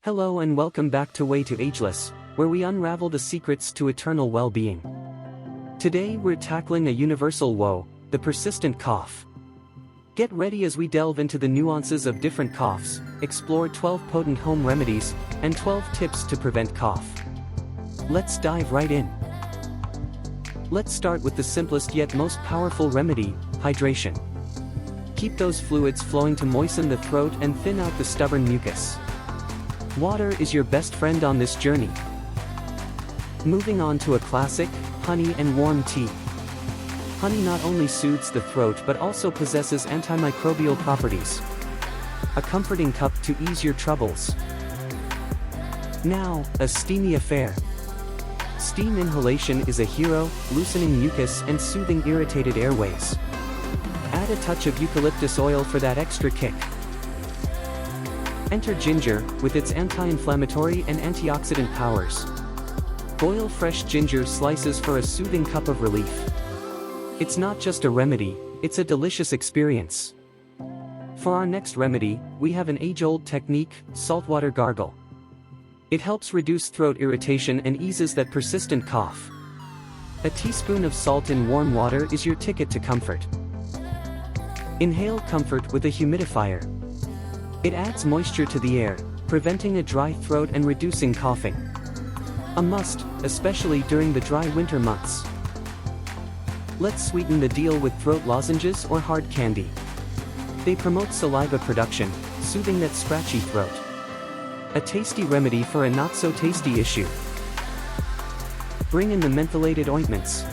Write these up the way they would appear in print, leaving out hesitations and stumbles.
Hello and welcome back to Way to Ageless, where we unravel the secrets to eternal well-being. Today we're tackling a universal woe, the persistent cough. Get ready as we delve into the nuances of different coughs, explore 12 potent home remedies, and 12 tips to prevent cough. Let's dive right in. Let's start with the simplest yet most powerful remedy, hydration. Keep those fluids flowing to moisten the throat and thin out the stubborn mucus. Water is your best friend on this journey. Moving on to a classic, honey and warm tea. Honey not only soothes the throat but also possesses antimicrobial properties. A comforting cup to ease your troubles. Now, a steamy affair. Steam inhalation is a hero, loosening mucus and soothing irritated airways. Add a touch of eucalyptus oil for that extra kick. Enter ginger, with its anti-inflammatory and antioxidant powers. Boil fresh ginger slices for a soothing cup of relief. It's not just a remedy, it's a delicious experience. For our next remedy, we have an age-old technique, saltwater gargle. It helps reduce throat irritation and eases that persistent cough. A teaspoon of salt in warm water is your ticket to comfort. Inhale comfort with a humidifier. It adds moisture to the air, preventing a dry throat and reducing coughing. A must, especially during the dry winter months. Let's sweeten the deal with throat lozenges or hard candy. They promote saliva production, soothing that scratchy throat. A tasty remedy for a not-so-tasty issue. Bring in the mentholated ointments.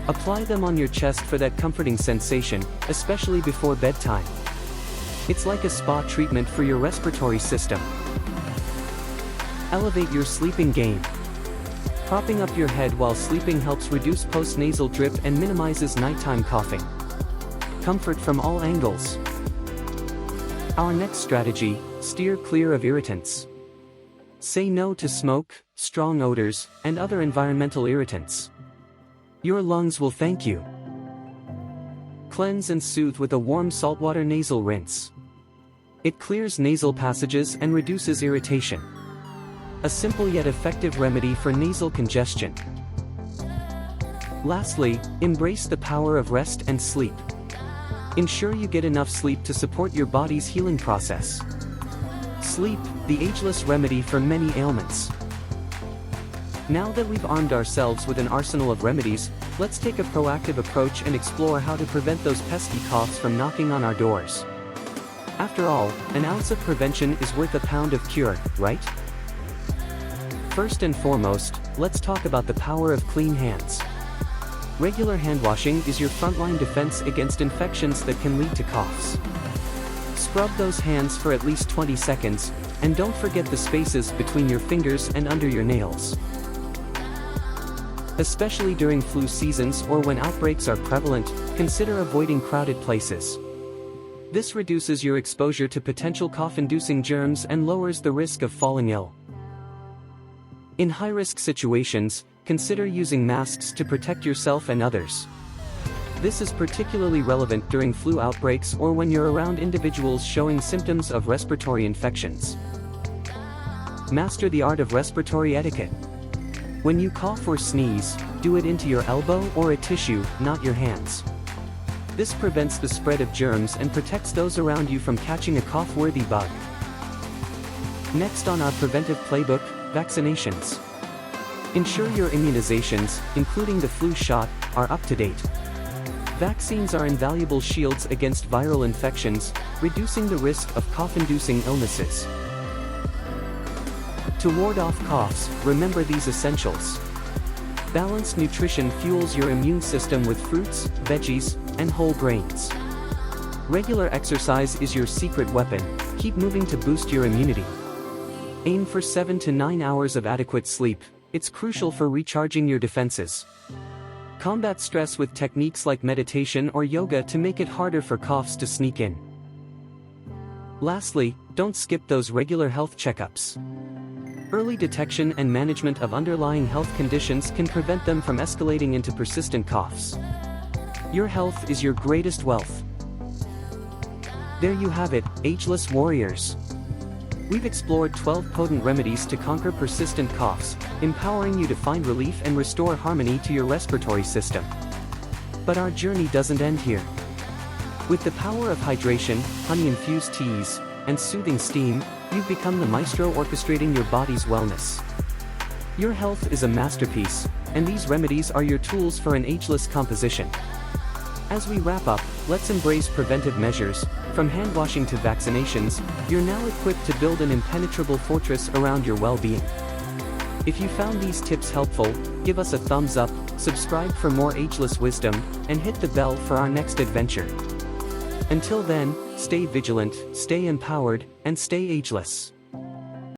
Apply them on your chest for that comforting sensation, especially before bedtime. It's like a spa treatment for your respiratory system. Elevate your sleeping game. Propping up your head while sleeping helps reduce postnasal drip and minimizes nighttime coughing. Comfort from all angles. Our next strategy, steer clear of irritants. Say no to smoke, strong odors, and other environmental irritants. Your lungs will thank you. Cleanse and soothe with a warm saltwater nasal rinse. It clears nasal passages and reduces irritation. A simple yet effective remedy for nasal congestion. Lastly, embrace the power of rest and sleep. Ensure you get enough sleep to support your body's healing process. Sleep, the ageless remedy for many ailments. Now that we've armed ourselves with an arsenal of remedies, let's take a proactive approach and explore how to prevent those pesky coughs from knocking on our doors. After all, an ounce of prevention is worth a pound of cure, right? First and foremost, let's talk about the power of clean hands. Regular hand washing is your frontline defense against infections that can lead to coughs. Scrub those hands for at least 20 seconds, and don't forget the spaces between your fingers and under your nails. Especially during flu seasons or when outbreaks are prevalent, consider avoiding crowded places. This reduces your exposure to potential cough-inducing germs and lowers the risk of falling ill. In high-risk situations, consider using masks to protect yourself and others. This is particularly relevant during flu outbreaks or when you're around individuals showing symptoms of respiratory infections. Master the art of respiratory etiquette. When you cough or sneeze, do it into your elbow or a tissue, not your hands. This prevents the spread of germs and protects those around you from catching a cough-worthy bug. Next on our preventive playbook, vaccinations. Ensure your immunizations, including the flu shot, are up to date. Vaccines are invaluable shields against viral infections, reducing the risk of cough-inducing illnesses. To ward off coughs, remember these essentials. Balanced nutrition fuels your immune system with fruits, veggies, and whole grains. Regular exercise is your secret weapon. Keep moving to boost your immunity. Aim for 7 to 9 hours of adequate sleep. It's crucial for recharging your defenses. Combat stress with techniques like meditation or yoga to make it harder for coughs to sneak in. Lastly, don't skip those regular health checkups. Early detection and management of underlying health conditions can prevent them from escalating into persistent coughs. Your health is your greatest wealth. There you have it, ageless warriors. We've explored 12 potent remedies to conquer persistent coughs, empowering you to find relief and restore harmony to your respiratory system. But our journey doesn't end here. With the power of hydration, honey-infused teas, and soothing steam, you've become the maestro orchestrating your body's wellness. Your health is a masterpiece, and these remedies are your tools for an ageless composition. As we wrap up, let's embrace preventive measures. From hand-washing to vaccinations, you're now equipped to build an impenetrable fortress around your well-being. If you found these tips helpful, give us a thumbs up, subscribe for more ageless wisdom, and hit the bell for our next adventure. Until then, stay vigilant, stay empowered, and stay ageless.